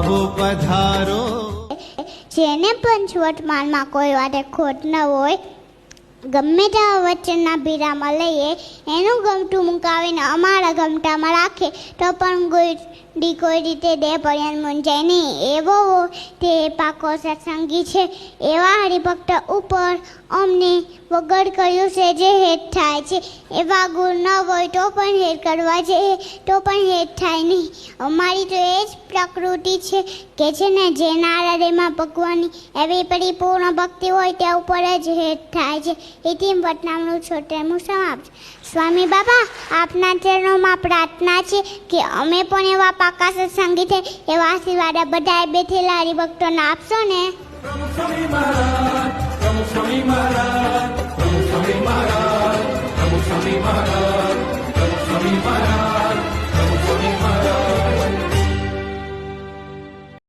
આવો પધારો. જેને પંચવર્તમાનમાં કોઈ વાતે ખોટ ન હોય, ગમે તેવા વચનના ભીરામાં લઈએ, એનું ગમતું મુકાવીને અમારા ગમતામાં રાખે તો પણ કોઈ રીતે દેહ પર્યંત મૂંઝાય નહીં. એવો તે પાકો સત્સંગી છે. એવા હરિભક્ત ઉપર અમને વગર કર્યું છે જે હેત થાય છે. એવા ગુણ ન હોય તો પણ હેત કરવા જઈએ તો પણ હેત થાય નહીં. અમારી તો એ જ પ્રકૃતિ છે કે છે ને, જેના હૃદયમાં ભગવાનની એવી પરિપૂર્ણ ભક્તિ હોય ત્યાં ઉપર જ હેત થાય છે. એથી વતનામનું છોટેમું સમાપ્ત. સ્વામી બાબા, આપના ચરણોમાં પ્રાર્થના છે કે અમે પણ એવા પાકા સત્સંગી છે, એવા આશીર્વાદ બધા બેઠેલા હરિભક્તોને આપશો ને. પ્રમુખ સ્વામી મહારાજ, પ્રમુખ સ્વામી મહારાજ, પ્રમુખ સ્વામી મહારાજ, પ્રમુખ સ્વામી મહારાજ, પ્રમુખ સ્વામી મહારાજ, પ્રમુખ સ્વામી મહારાજ.